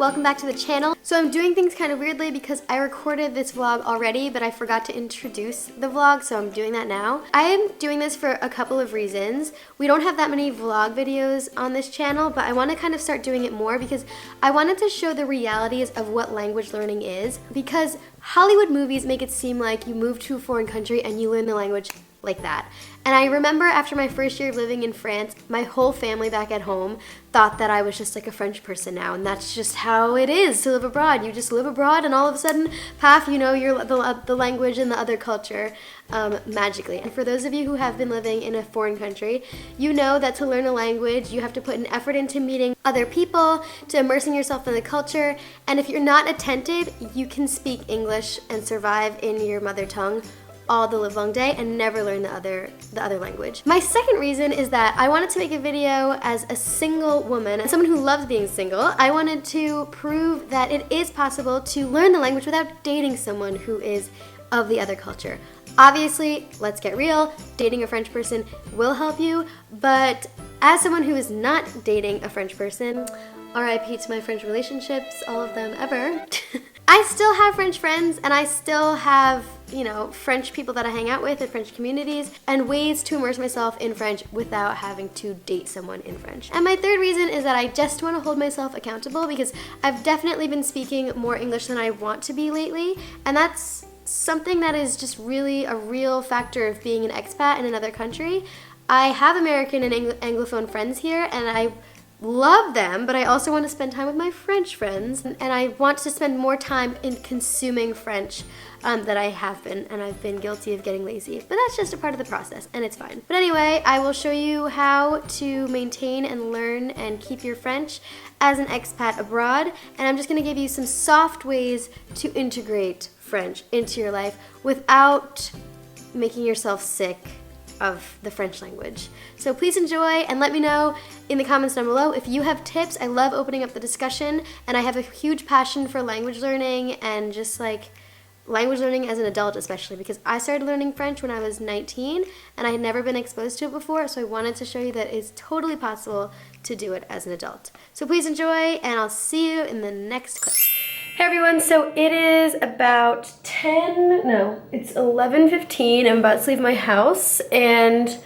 welcome back to the channel. So I'm doing things kind of weirdly because I recorded this vlog already, but I forgot to introduce the vlog, so I'm doing that now. I am doing this for a couple of reasons. We don't have that many vlog videos on this channel, but I want to kind of start doing it more because I wanted to show the realities of what language learning is, because Hollywood movies make it seem like you move to a foreign country and you learn the language like that. And I remember after my first year of living in France, my whole family back at home thought that I was just like a French person now, and that's just how it is to live abroad. You just live abroad and all of a sudden, paf, you know the language and the other culture magically. And for those of you who have been living in a foreign country, you know that to learn a language, you have to put an effort into meeting other people, to immersing yourself in the culture, and if you're not attentive, you can speak English and survive in your mother tongue all the live long day and never learn the other language. My second reason is that I wanted to make a video as a single woman and someone who loves being single. I wanted to prove that it is possible to learn the language without dating someone who is of the other culture. Obviously, let's get real, dating a French person will help you, but as someone who is not dating a French person, RIP to my French relationships, all of them ever, I still have French friends and I still have, you know, French people that I hang out with in French communities and ways to immerse myself in French without having to date someone in French. And my third reason is that I just want to hold myself accountable because I've definitely been speaking more English than I want to be lately, and that's something that is just really a real factor of being an expat in another country. I have American and Anglophone friends here and I love them, but I also want to spend time with my French friends, and I want to spend more time in consuming French that I have been, and I've been guilty of getting lazy, but that's just a part of the process and it's fine. But anyway, I will show you how to maintain and learn and keep your French as an expat abroad, and I'm just going to give you some soft ways to integrate French into your life without making yourself sick of the French language. So please enjoy and let me know in the comments down below if you have tips. I love opening up the discussion, and I have a huge passion for language learning and just like language learning as an adult especially, because I started learning French when I was 19 and I had never been exposed to it before, so I wanted to show you that it's totally possible to do it as an adult. So please enjoy and I'll see you in the next clip. Hey everyone, so it is about it's 11:15. I'm about to leave my house and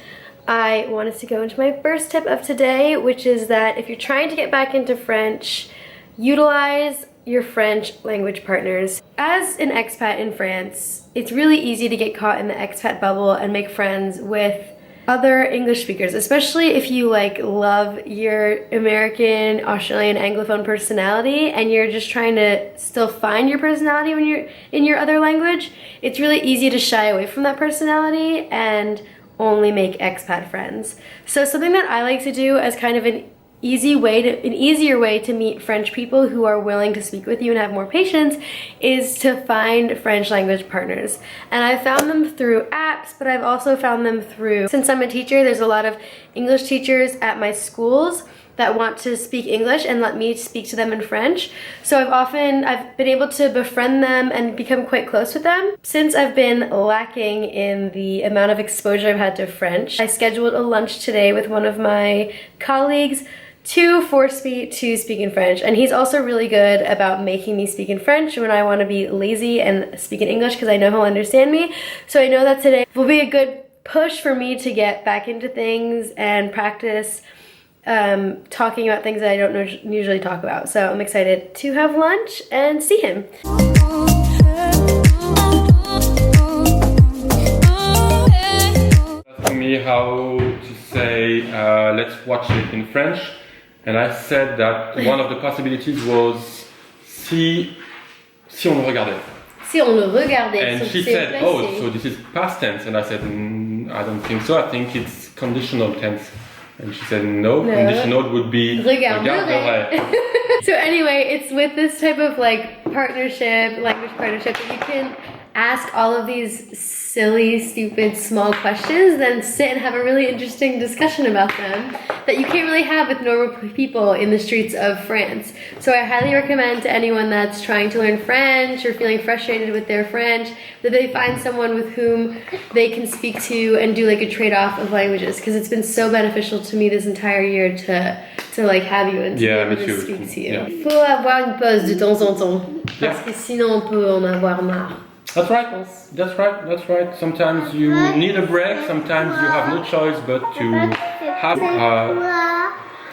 I wanted to go into my first tip of today, which is that if you're trying to get back into French, utilize your French language partners. As an expat in France, it's really easy to get caught in the expat bubble and make friends with other English speakers, especially if you like love your American, Australian, Anglophone personality and you're just trying to still find your personality when you're in your other language. It's really easy to shy away from that personality and only make expat friends. So something that I like to do as kind of an easier way to meet French people who are willing to speak with you and have more patience is to find French language partners. And I've found them through apps, but I've also found them through, since I'm a teacher, there's a lot of English teachers at my schools that want to speak English and let me speak to them in French. So I've been able to befriend them and become quite close with them. Since I've been lacking in the amount of exposure I've had to French, I scheduled a lunch today with one of my colleagues to force me to speak in French, and he's also really good about making me speak in French when I want to be lazy and speak in English because I know he'll understand me. So I know that today will be a good push for me to get back into things and practice talking about things that I don't usually talk about. So I'm excited to have lunch and see him. Asking me how to say let's watch it in French. And I said that one of the possibilities was si on le regardait. Si on le regardait. And she said, oh, so this is past tense. And I said, I don't think so. I think it's conditional tense. And she said, no. Conditional would be regarderait. So anyway, it's with this type of like partnership, language partnership, that you can ask all of these silly, stupid, small questions than sit and have a really interesting discussion about them that you can't really have with normal people in the streets of France. So I highly recommend to anyone that's trying to learn French or feeling frustrated with their French that they find someone with whom they can speak to and do like a trade-off of languages, because it's been so beneficial to me this entire year to like have you and to be able to speak to you. Yeah. Il faut avoir une pause de temps en temps parce que sinon on peut en avoir marre. That's right. That's right. That's right. Sometimes you need a break. Sometimes you have no choice but to have.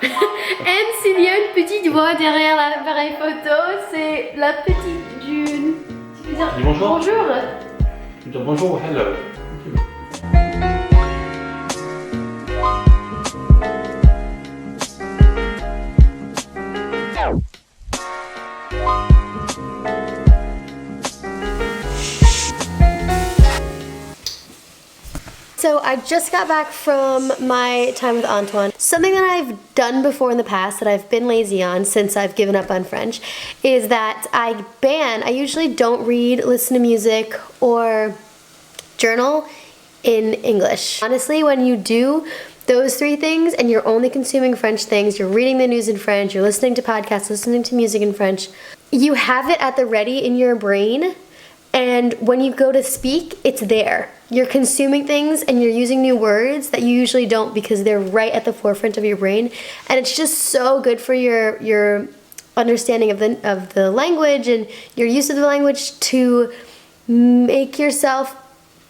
And s'il y a une petite voix derrière l'appareil photo, c'est la petite June. Tu peux dire Dis bonjour. Bonjour. Tu dis bonjour. Hello. So I just got back from my time with Antoine. Something that I've done before in the past that I've been lazy on since I've given up on French is that I usually don't read, listen to music, or journal in English. Honestly, when you do those three things and you're only consuming French things, you're reading the news in French, you're listening to podcasts, listening to music in French, you have it at the ready in your brain, and when you go to speak, it's there. You're consuming things and you're using new words that you usually don't because they're right at the forefront of your brain, and it's just so good for your understanding of the language and your use of the language to make yourself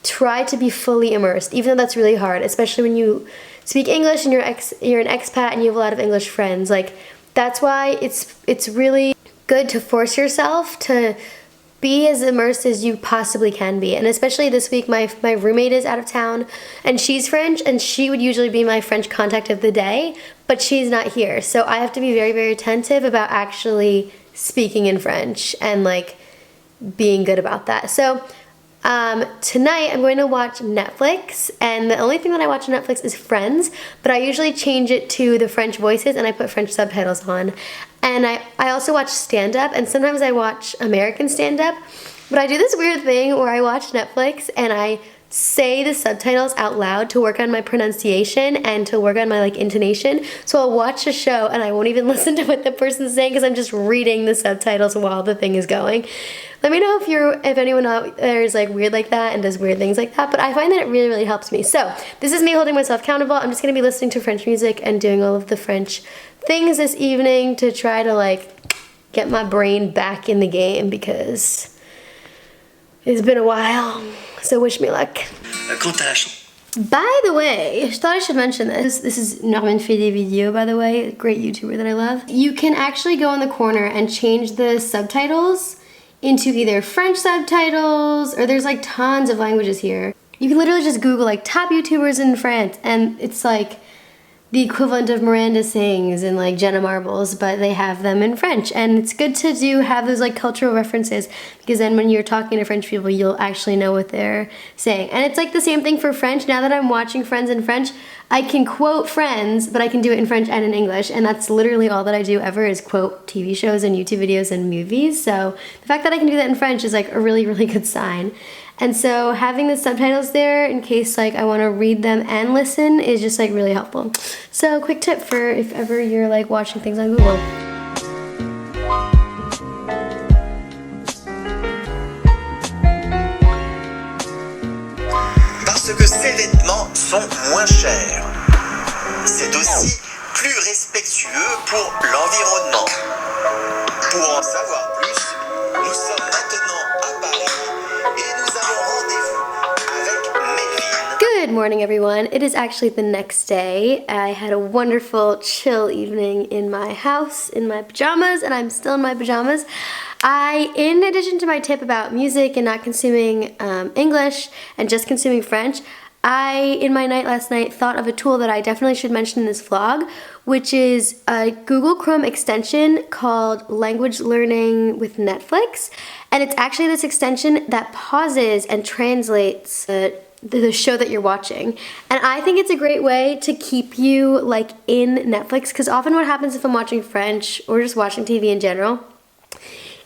try to be fully immersed, even though that's really hard, especially when you speak English and you're an expat and you have a lot of English friends. Like, that's why it's really good to force yourself to be as immersed as you possibly can be. And especially this week, my roommate is out of town and she's French, and she would usually be my French contact of the day, but she's not here. So I have to be very, very attentive about actually speaking in French and like being good about that. So tonight I'm going to watch Netflix, and the only thing that I watch on Netflix is Friends, but I usually change it to the French voices and I put French subtitles on. And I also watch stand-up, and sometimes I watch American stand-up, but I do this weird thing where I watch Netflix and I say the subtitles out loud to work on my pronunciation and to work on my like intonation. So I'll watch a show and I won't even listen to what the person's saying because I'm just reading the subtitles while the thing is going. Let me know if anyone out there is like weird like that and does weird things like that, but I find that it really, really helps me. So this is me holding myself accountable. I'm just gonna be listening to French music and doing all of the French things this evening to try to like get my brain back in the game because it's been a while. So wish me luck. By the way, I thought I should mention this. This is Norman Fait des Vidéos, by the way, a great YouTuber that I love. You can actually go in the corner and change the subtitles into either French subtitles, or there's like tons of languages here. You can literally just Google like top YouTubers in France, and it's like the equivalent of Miranda Sings and like Jenna Marbles, but they have them in French. And it's good to have those like cultural references, because then when you're talking to French people, you'll actually know what they're saying. And it's like the same thing for French. Now that I'm watching Friends in French, I can quote Friends, but I can do it in French and in English. And that's literally all that I do ever is quote TV shows and YouTube videos and movies. So the fact that I can do that in French is like a really, really good sign. And so having the subtitles there in case like I want to read them and listen is just like really helpful. So quick tip for if ever you're like watching things on Google. Parce que ces vêtements sont moins chers. C'est aussi plus respectueux pour l'environnement. Pour en savoir plus, nous sommes maintenant à Paris et nous avons rendez-vous avec Melvin. Good morning, everyone. It is actually the next day. I had a wonderful chill evening in my house in my pajamas, and I'm still in my pajamas. In addition to my tip about music and not consuming English and just consuming French, in my night last night, thought of a tool that I definitely should mention in this vlog, which is a Google Chrome extension called Language Learning with Netflix. And it's actually this extension that pauses and translates the show that you're watching. And I think it's a great way to keep you like in Netflix, because often what happens if I'm watching French or just watching TV in general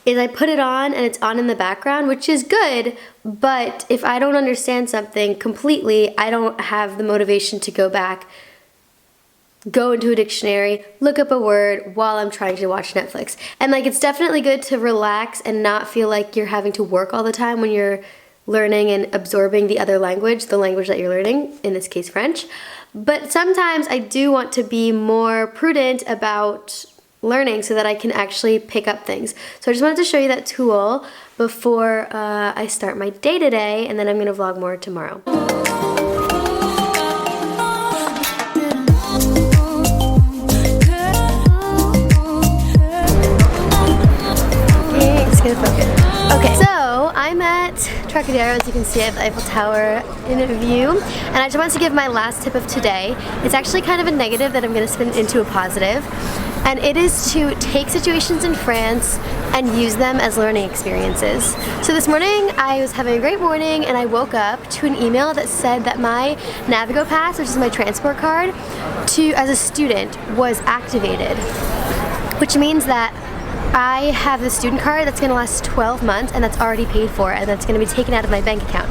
is I put it on and it's on in the background, which is good, but if I don't understand something completely, I don't have the motivation to go back, go into a dictionary, look up a word while I'm trying to watch Netflix. And like, it's definitely good to relax and not feel like you're having to work all the time when you're learning and absorbing the other language, the language that you're learning, in this case French. But sometimes I do want to be more prudent about learning so that I can actually pick up things. So I just wanted to show you that tool before I start my day today, and then I'm gonna vlog more tomorrow. Okay, just gonna focus. Okay, so I'm at Trocadero. As you can see, I have the Eiffel Tower in view, and I just wanted to give my last tip of today. It's actually kind of a negative that I'm gonna spin into a positive. And it is to take situations in France and use them as learning experiences. So this morning I was having a great morning and I woke up to an email that said that my Navigo Pass, which is my transport card, as a student was activated, which means that I have the student card that's going to last 12 months and that's already paid for, and that's going to be taken out of my bank account.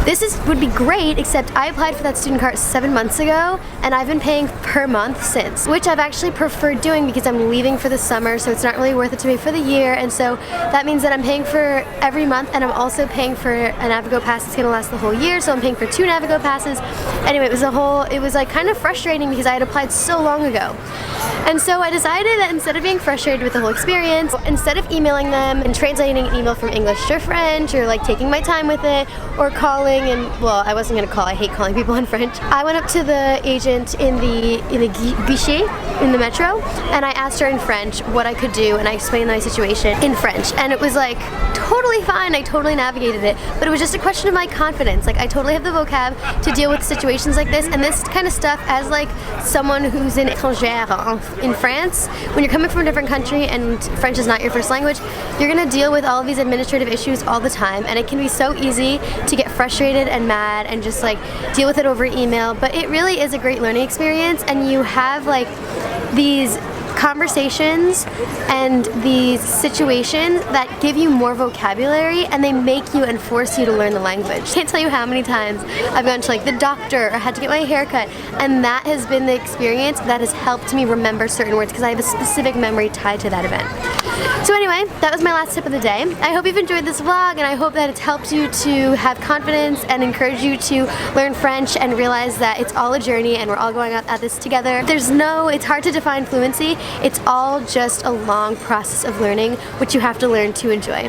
This would be great, except I applied for that student card 7 months ago and I've been paying per month since, which I've actually preferred doing because I'm leaving for the summer, so it's not really worth it to me for the year. And so that means that I'm paying for every month, and I'm also paying for a Navigo Pass that's going to last the whole year, so I'm paying for 2 Navigo Passes. Anyway, it was like kind of frustrating because I had applied so long ago. And so I decided that instead of being frustrated with the whole experience, instead of emailing them and translating an email from English to French, or like taking my time with it, or calling, and well, I wasn't gonna call, I hate calling people in French. I went up to the agent in the guichet in the metro, and I asked her in French what I could do, and I explained my situation in French, and it was like totally fine. I totally navigated it, but it was just a question of my confidence. Like, I totally have the vocab to deal with situations like this, and this kind of stuff as like someone who's an étrangère in France. When you're coming from a different country and French is not your first language, you're gonna deal with all of these administrative issues all the time, and it can be so easy to get frustrated and mad and just like deal with it over email. But it really is a great learning experience, and you have like these conversations and these situations that give you more vocabulary, and they make you and force you to learn the language. Can't tell you how many times I've gone to like the doctor or had to get my hair cut, and that has been the experience that has helped me remember certain words because I have a specific memory tied to that event. So anyway, that was my last tip of the day. I hope you've enjoyed this vlog, and I hope that it's helped you to have confidence and encourage you to learn French and realize that it's all a journey and we're all going at this together. It's hard to define fluency. It's all just a long process of learning, which you have to learn to enjoy.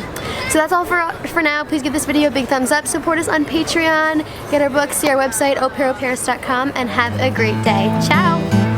So that's all for now. Please give this video a big thumbs up, support us on Patreon, get our books, see our website, aupairaparis.com, and have a great day. Ciao!